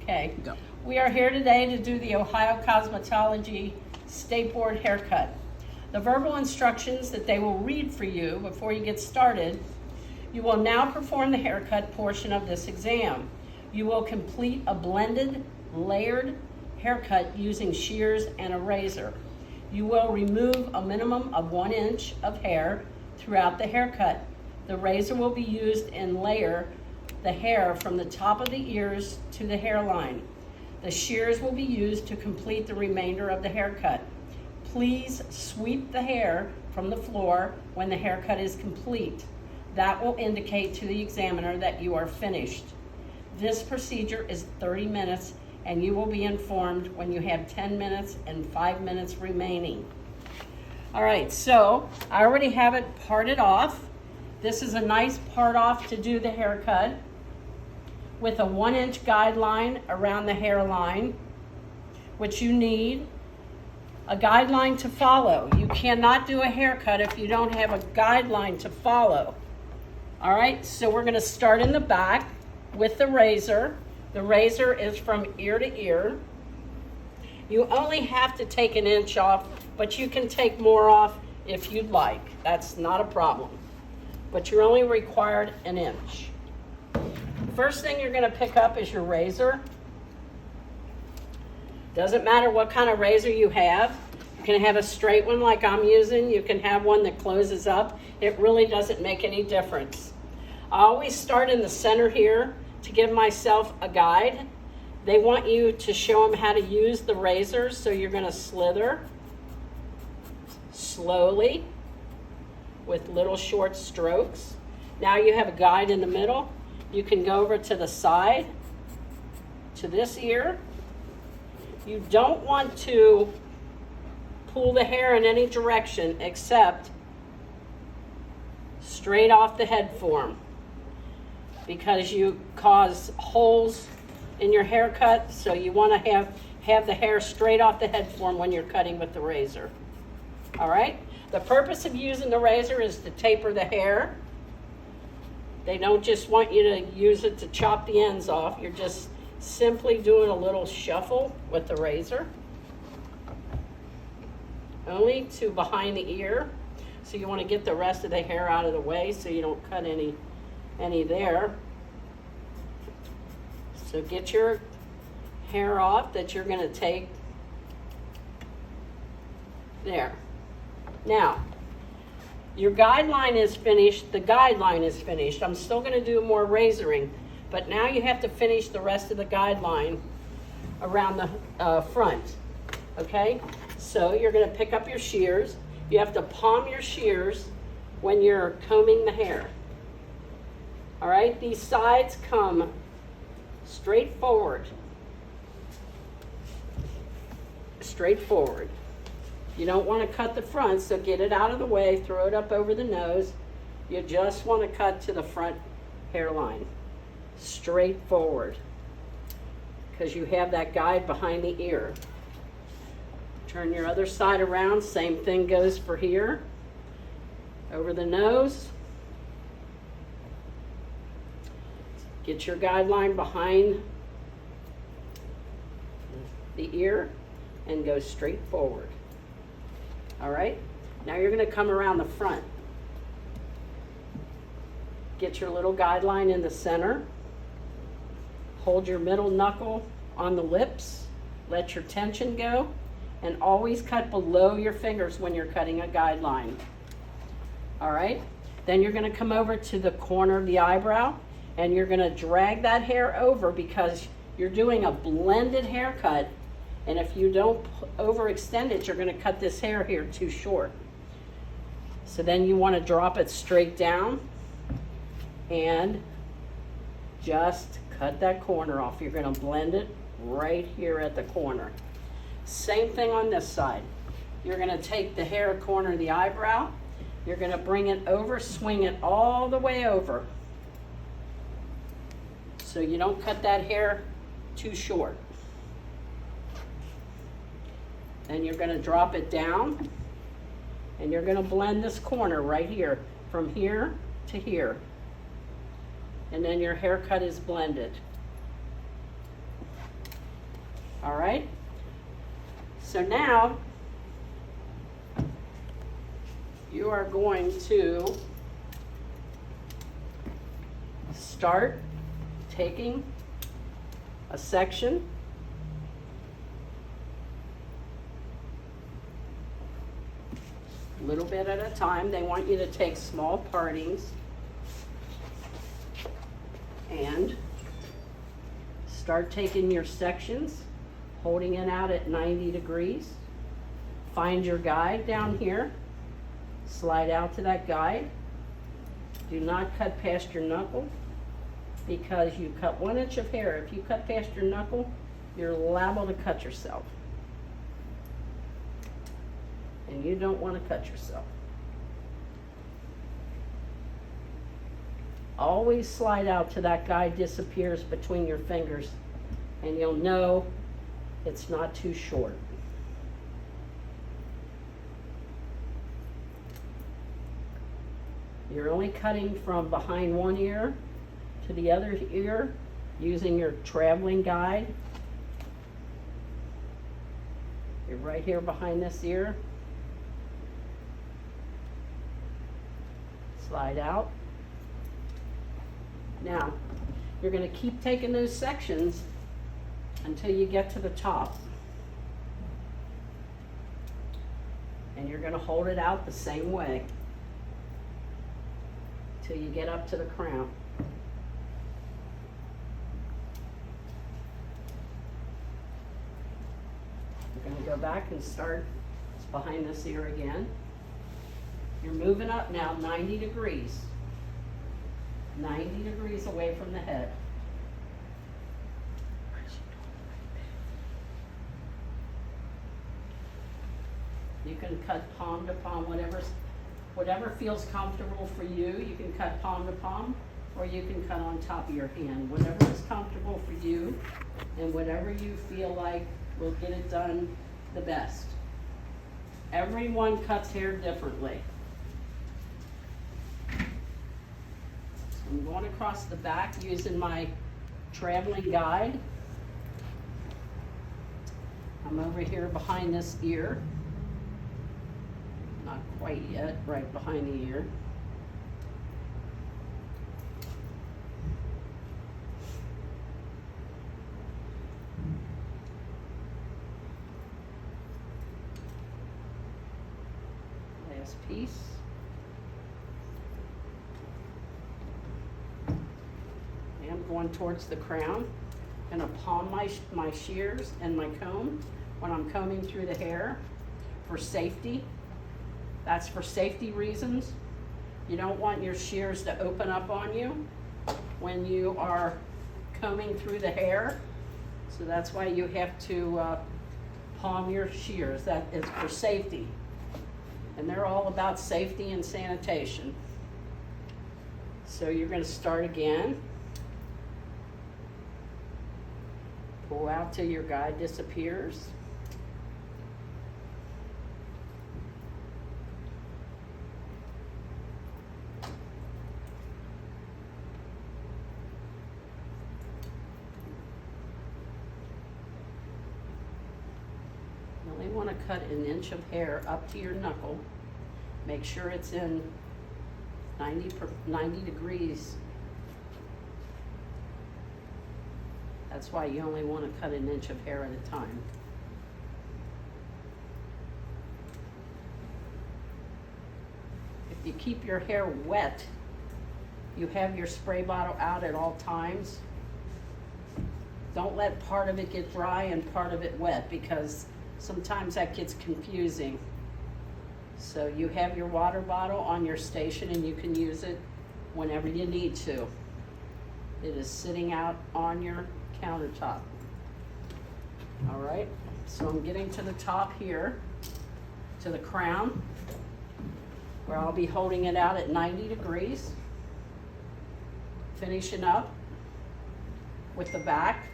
Okay. Go. We are here today to do the Ohio Cosmetology State Board haircut. The verbal instructions that they will read for you before you get started. You will now perform the haircut portion of this exam. You will complete a blended, layered haircut using shears and a razor. You will remove a minimum of 1 inch of hair throughout the haircut. The razor will be used and layer the hair from the top of the ears to the hairline. The shears will be used to complete the remainder of the haircut. Please sweep the hair from the floor when the haircut is complete. That will indicate to the examiner that you are finished. This procedure is 30 minutes and you will be informed when you have 10 minutes and 5 minutes remaining. All right, so I already have it parted off. This is a nice part off to do the haircut with a 1 inch guideline around the hairline, which you need a guideline to follow. You cannot do a haircut if you don't have a guideline to follow. All right, so we're gonna start in the back with the razor. The razor is from ear to ear. You only have to take 1 inch off, but you can take more off if you'd like. That's not a problem. But you're only required 1 inch. First thing you're gonna pick up is your razor. Doesn't matter what kind of razor you have. You can have a straight one like I'm using. You can have one that closes up. It really doesn't make any difference. I always start in the center here to give myself a guide. They want you to show them how to use the razor, so you're gonna slither slowly with little short strokes. Now you have a guide in the middle. You can go over to the side, to this ear. You don't want to pull the hair in any direction except straight off the head form, because you cause holes in your haircut, so you want to have the hair straight off the head form when you're cutting with the razor. All right? The purpose of using the razor is to taper the hair. They don't just want you to use it to chop the ends off. You're just simply doing a little shuffle with the razor. Only to behind the ear. So you want to get the rest of the hair out of the way so you don't cut any there. So get your hair off that you're going to take there. Now, your guideline is finished. The guideline is finished. I'm still going to do more razoring, but now you have to finish the rest of the guideline around the front. Okay? So you're going to pick up your shears. You have to palm your shears when you're combing the hair. All right? These sides come straight forward. Straight forward. You don't want to cut the front, so get it out of the way, throw it up over the nose. You just want to cut to the front hairline. Straight forward. Because you have that guide behind the ear. Turn your other side around, same thing goes for here. Over the nose. Get your guideline behind the ear and go straight forward. All right, now you're going to come around the front. Get your little guideline in the center. Hold your middle knuckle on the lips. Let your tension go. And always cut below your fingers when you're cutting a guideline. All right, then you're going to come over to the corner of the eyebrow and you're going to drag that hair over because you're doing a blended haircut. And if you don't overextend it, you're going to cut this hair here too short. So then you want to drop it straight down and just cut that corner off. You're going to blend it right here at the corner. Same thing on this side. You're going to take the hair corner of the eyebrow. You're going to bring it over, swing it all the way over. So you don't cut that hair too short. Then you're going to drop it down and you're going to blend this corner right here from here to here. And then your haircut is blended. All right? So now you are going to start taking a section a little bit at a time. They want you to take small partings and start taking your sections, holding it out at 90 degrees. Find your guide down here, slide out to that guide. Do not cut past your knuckle, because you cut 1 inch of hair. If you cut past your knuckle, you're liable to cut yourself. And you don't want to cut yourself. Always slide out till that guide disappears between your fingers, and you'll know it's not too short. You're only cutting from behind one ear to the other ear using your traveling guide. You're right here behind this ear. Slide out. Now, you're going to keep taking those sections until you get to the top. And you're going to hold it out the same way till you get up to the crown. You're going to go back and start behind this ear again. You're moving up now 90 degrees. 90 degrees away from the head. You can cut palm to palm, whatever feels comfortable for you. You can cut palm to palm, or you can cut on top of your hand. Whatever is comfortable for you, and whatever you feel like will get it done the best. Everyone cuts hair differently. I'm going across the back using my traveling guide. I'm over here behind this ear. Not quite yet, right behind the ear. Last piece. I'm going towards the crown. I'm going to palm my shears and my comb when I'm combing through the hair for safety. That's for safety reasons. You don't want your shears to open up on you when you are combing through the hair. So that's why you have to palm your shears. That is for safety. And they're all about safety and sanitation. So you're going to start again. Pull out till your guide disappears. You only want to cut an inch of hair up to your knuckle. Make sure it's in 90 degrees. That's why you only want to cut an inch of hair at a time. If you keep your hair wet, you have your spray bottle out at all times. Don't let part of it get dry and part of it wet, because sometimes that gets confusing. So you have your water bottle on your station and you can use it whenever you need to. It is sitting out on your countertop. All right, so I'm getting to the top here, to the crown, where I'll be holding it out at 90 degrees. Finishing up with the back.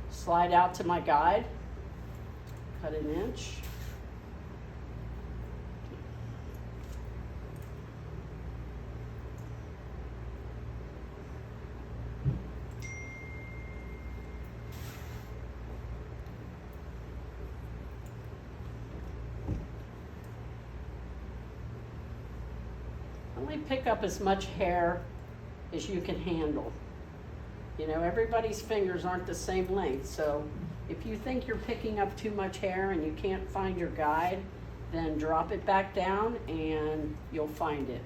Slide out to my guide, cut an inch. only pick up as much hair as you can handle. You know, everybody's fingers aren't the same length, so if you think you're picking up too much hair and you can't find your guide, then drop it back down and you'll find it.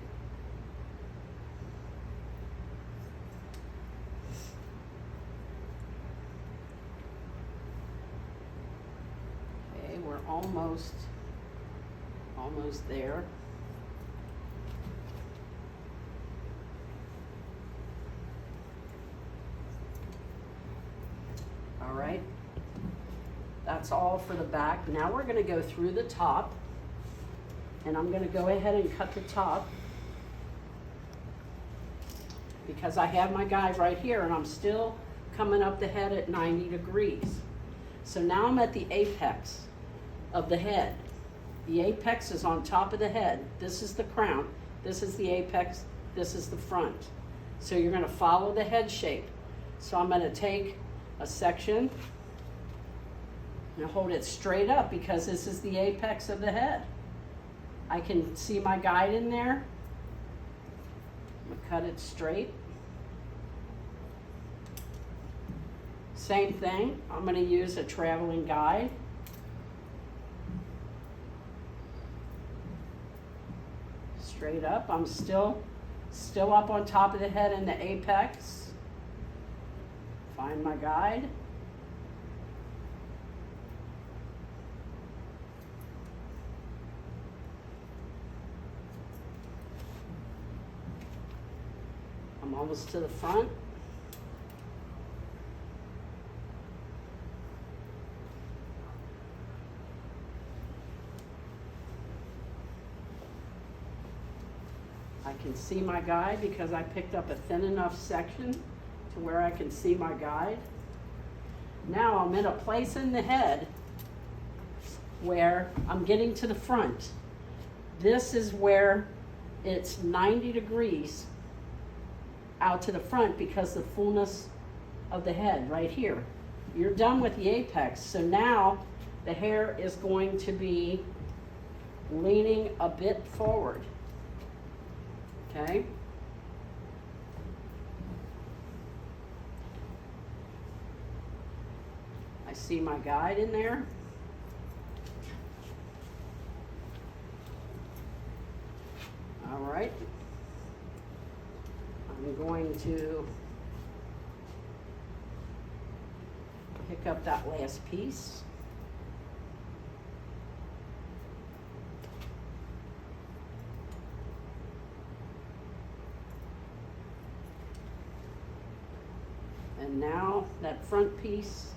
Okay, we're almost there. All right, that's all for the back. Now we're going to go through the top, and I'm going to go ahead and cut the top because I have my guide right here and I'm still coming up the head at 90 degrees. So now I'm at the apex of the head. The apex is on top of the head. This is the crown. This is the apex. This is the front. So you're going to follow the head shape. So I'm going to take a section and hold it straight up because this is the apex of the head. I can see my guide in there. I'm going to cut it straight. Same thing, I'm going to use a traveling guide. Straight up, I'm still up on top of the head in the apex. Find my guide. I'm almost to the front. I can see my guide because I picked up a thin enough section to where I can see my guide. Now I'm in a place in the head where I'm getting to the front. This is where it's 90 degrees out to the front because the fullness of the head right here. You're done with the apex, so now the hair is going to be leaning a bit forward. Okay. I see my guide in there. All right. I'm going to pick up that last piece. And now that front piece,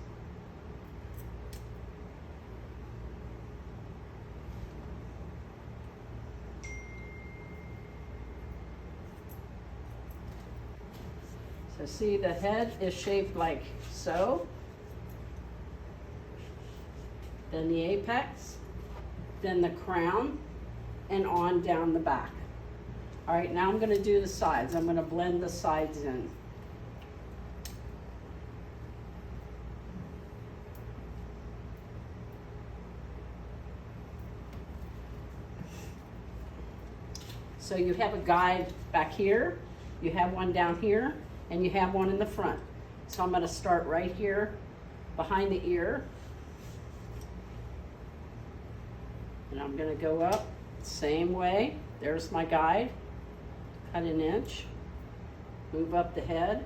so see the head is shaped like so, then the apex, then the crown, and on down the back. All right, now I'm going to do the sides. I'm going to blend the sides in. So you have a guide back here, you have one down here, and you have one in the front. So I'm going to start right here behind the ear. And I'm going to go up same way. There's my guide. Cut an inch. Move up the head.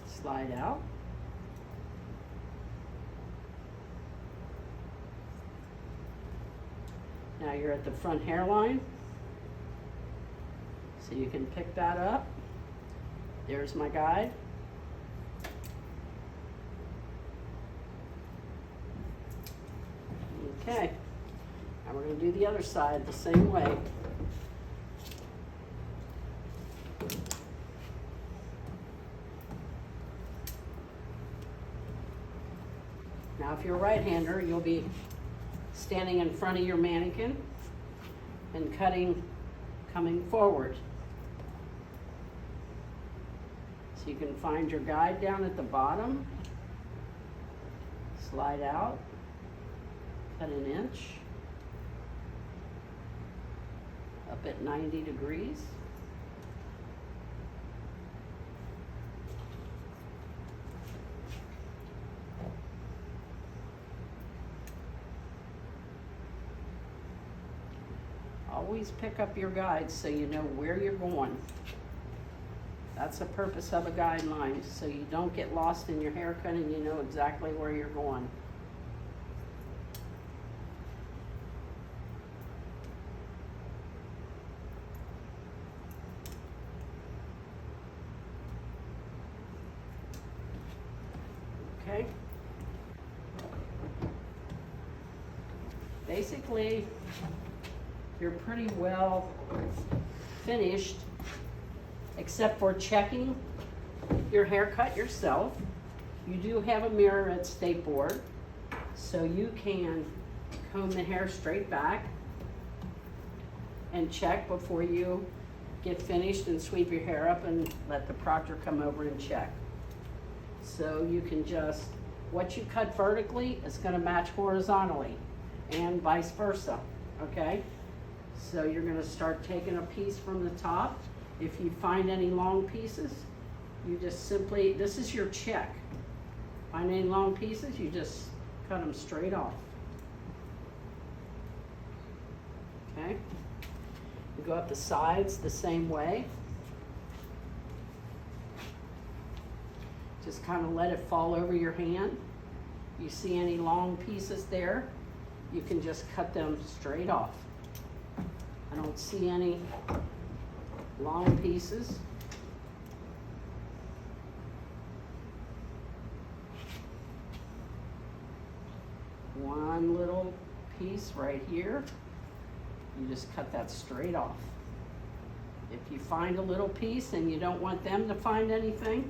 Slide out. Now you're at the front hairline, so you can pick that up. There's my guide. Okay, now we're going to do the other side the same way. Now if you're a right-hander, you'll be standing in front of your mannequin and cutting, coming forward. So you can find your guide down at the bottom, slide out, cut an inch, up at 90 degrees. Always pick up your guide so you know where you're going. That's the purpose of a guideline, so you don't get lost in your haircut and you know exactly where you're going. Okay. Basically, you're pretty well finished, except for checking your haircut yourself. You do have a mirror at State Board, so you can comb the hair straight back and check before you get finished and sweep your hair up and let the proctor come over and check. So you can just, what you cut vertically is going to match horizontally and vice versa, okay? So you're going to start taking a piece from the top. If you find any long pieces, you just simply, this is your check. Find any long pieces, you just cut them straight off. Okay? You go up the sides the same way. Just kind of let it fall over your hand. You see any long pieces there, you can just cut them straight off. I don't see any long pieces. One little piece right here, you just cut that straight off. If you find a little piece and you don't want them to find anything,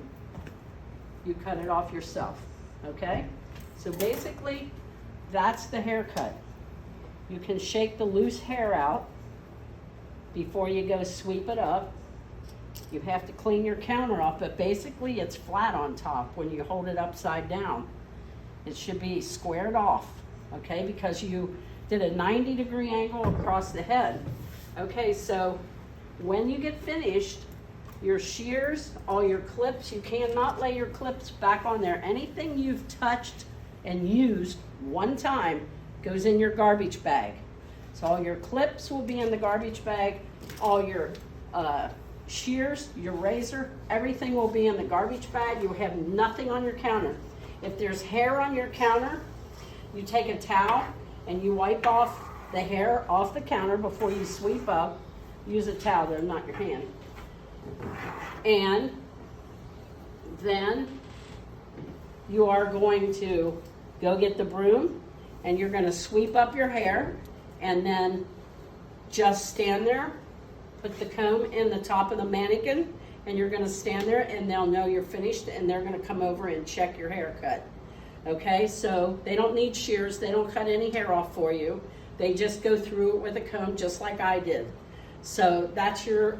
you cut it off yourself, okay? So basically, that's the haircut. You can shake the loose hair out before you go sweep it up. You have to clean your counter off, but basically it's flat on top when you hold it upside down. It should be squared off, okay, because you did a 90-degree angle across the head. Okay, so when you get finished, your shears, all your clips, you cannot lay your clips back on there. Anything you've touched and used one time goes in your garbage bag. So all your clips will be in the garbage bag, all your shears, your razor, everything will be in the garbage bag. You have nothing on your counter. If there's hair on your counter, you take a towel and you wipe off the hair off the counter before you sweep up. Use a towel there, not your hand. And then you are going to go get the broom and you're going to sweep up your hair and then just stand there, put the comb in the top of the mannequin, and you're going to stand there and they'll know you're finished and they're going to come over and check your haircut. Okay, so they don't need shears, they don't cut any hair off for you. They just go through it with a comb just like I did. So that's your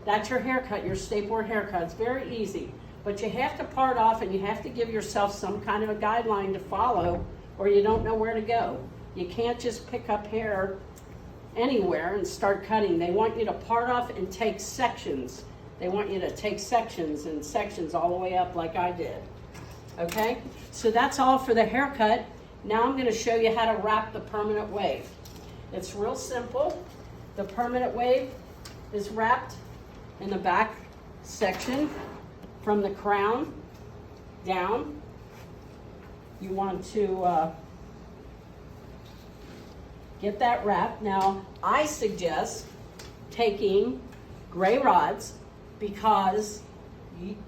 haircut, your State Board haircut. It's very easy, but you have to part off and you have to give yourself some kind of a guideline to follow or you don't know where to go. You can't just pick up hair anywhere and start cutting. They want you to part off and take sections. They want you to take sections and sections all the way up like I did. Okay, so that's all for the haircut. Now I'm going to show you how to wrap the permanent wave. It's real simple. The permanent wave is wrapped in the back section from the crown down. You want to get that wrapped. Now, I suggest taking gray rods because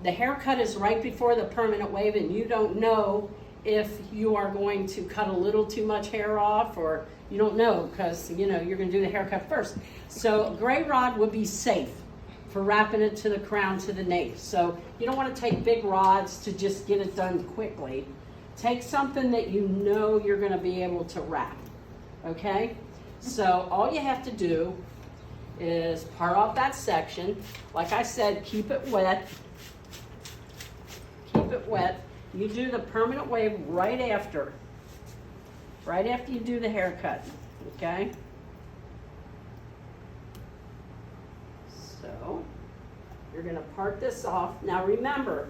the haircut is right before the permanent wave and you don't know if you are going to cut a little too much hair off or you don't know because you're going to do the haircut first. So a gray rod would be safe for wrapping it to the crown to the nape. So you don't want to take big rods to just get it done quickly. Take something that you know you're going to be able to wrap. Okay? So all you have to do is part off that section. Like I said, keep it wet. bit wet. You do the permanent wave right after you do the haircut, okay? So, you're gonna part this off. Now remember,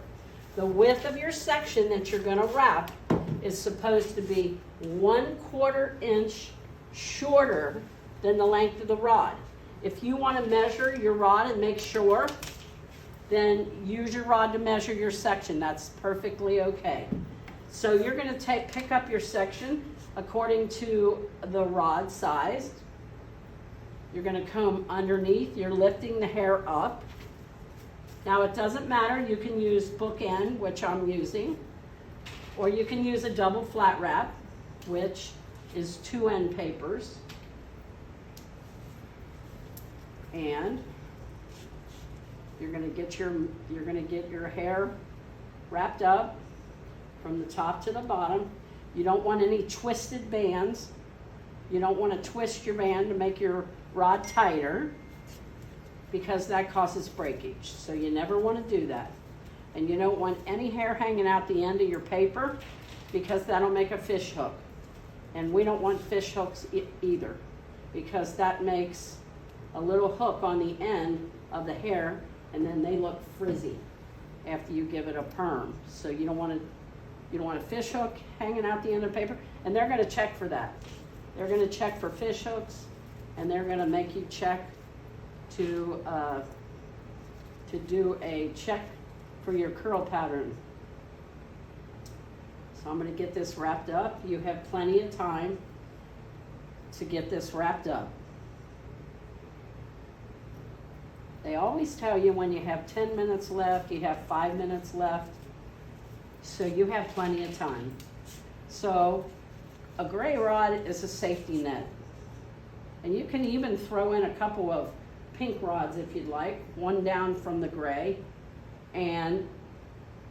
the width of your section that you're gonna wrap is supposed to be 1/4 inch shorter than the length of the rod. If you wanna measure your rod and make sure, then use your rod to measure your section. That's perfectly okay. So you're gonna pick up your section according to the rod size. You're gonna comb underneath. You're lifting the hair up. Now it doesn't matter, you can use bookend, which I'm using, or you can use a double flat wrap, which is 2 end papers. And you're gonna get your hair wrapped up from the top to the bottom. You don't want any twisted bands. You don't want to twist your band to make your rod tighter, because that causes breakage. So you never want to do that. And you don't want any hair hanging out the end of your paper, because that'll make a fish hook. And we don't want fish hooks either, because that makes a little hook on the end of the hair, and then they look frizzy after you give it a perm. So you don't want a fish hook hanging out the end of the paper, and they're going to check for that. They're going to check for fish hooks, and they're going to make you check to do a check for your curl pattern. So I'm going to get this wrapped up. You have plenty of time to get this wrapped up. They always tell you when you have 10 minutes left, you have 5 minutes left, so you have plenty of time. So a gray rod is a safety net. And you can even throw in a couple of pink rods if you'd like, one down from the gray, and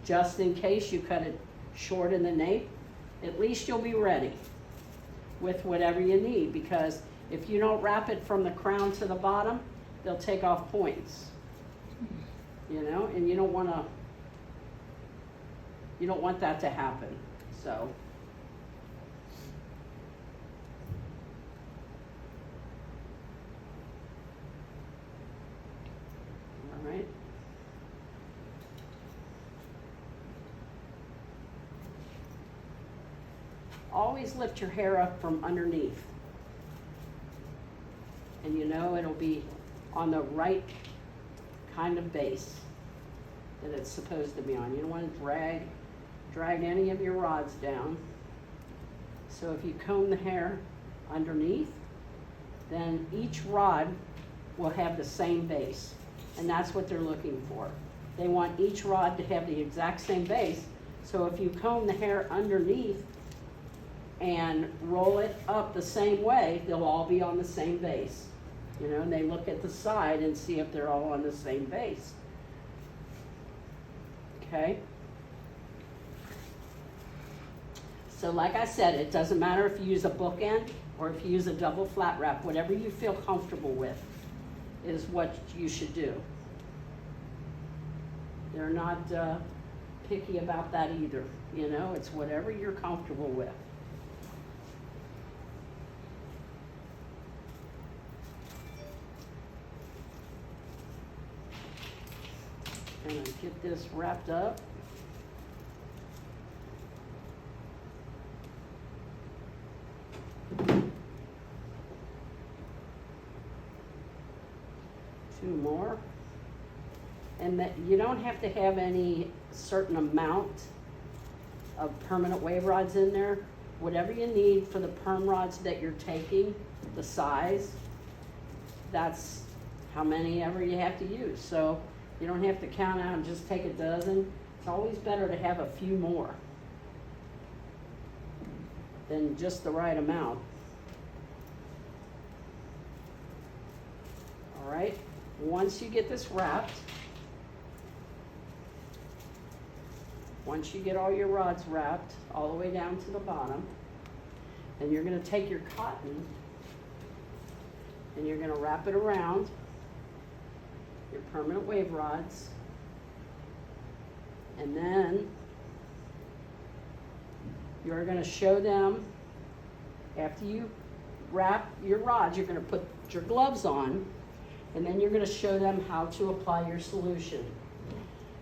just in case you cut it short in the nape, at least you'll be ready with whatever you need, because if you don't wrap it from the crown to the bottom, they'll take off points, you know, and you don't want that to happen. So all right. Always lift your hair up from underneath, and you know it'll be on the right kind of base that it's supposed to be on. You don't want to drag any of your rods down. So if you comb the hair underneath, then each rod will have the same base, and that's what they're looking for. They want each rod to have the exact same base. So if you comb the hair underneath and roll it up the same way, they'll all be on the same base. You know, and they look at the side and see if they're all on the same base. Okay? So like I said, it doesn't matter if you use a bookend or if you use a double flat wrap. Whatever you feel comfortable with is what you should do. They're not picky about that either. You know, it's whatever you're comfortable with. Gonna get this wrapped up. Two more. And that you don't have to have any certain amount of permanent wave rods in there. Whatever you need for the perm rods that you're taking, the size, that's how many ever you have to use. So you don't have to count out and just take a dozen. It's always better to have a few more than just the right amount. All right, once you get this wrapped, once you get all your rods wrapped all the way down to the bottom, then you're going to take your cotton and you're going to wrap it around your permanent wave rods, and then You're going to show them, after you wrap your rods, you're going to put your gloves on, and then you're going to show them how to apply your solution.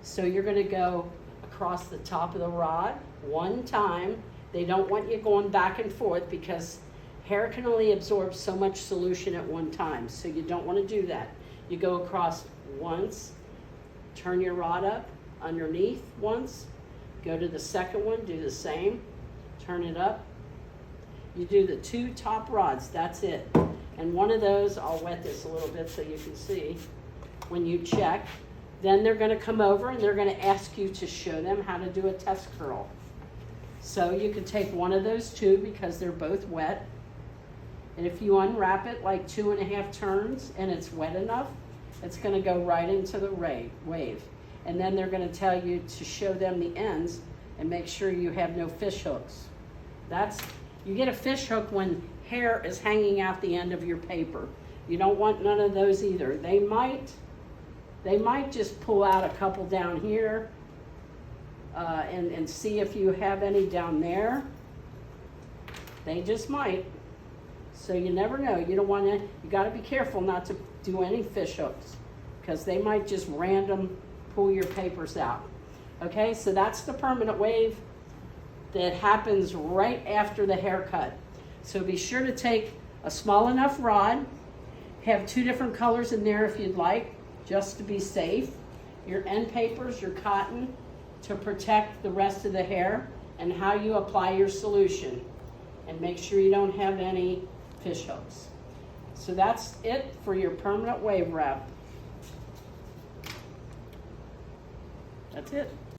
So you're going to go across the top of the rod one time. They don't want you going back and forth because hair can only absorb so much solution at one time, so you don't want to do that. You go across once, turn your rod up underneath once, go to the second one, do the same, turn it up. You do the 2 top rods, that's it. And one of those, I'll wet this a little bit so you can see, when you check, then they're going to come over and they're going to ask you to show them how to do a test curl. So you can take one of those 2 because they're both wet. And if you unwrap it like 2.5 turns and it's wet enough, it's going to go right into the wave. And then they're going to tell you to show them the ends and make sure you have no fish hooks. You get a fish hook when hair is hanging out the end of your paper. You don't want none of those either. They might just pull out a couple down here and see if you have any down there. They just might. So you never know. You don't want to, you got to be careful not to do any fish hooks because they might just random pull your papers out. Okay, so that's the permanent wave that happens right after the haircut. So be sure to take a small enough rod, have 2 different colors in there if you'd like, just to be safe. Your end papers, your cotton, to protect the rest of the hair, and how you apply your solution. And make sure you don't have any fish hooks. So that's it for your permanent wave wrap. That's it.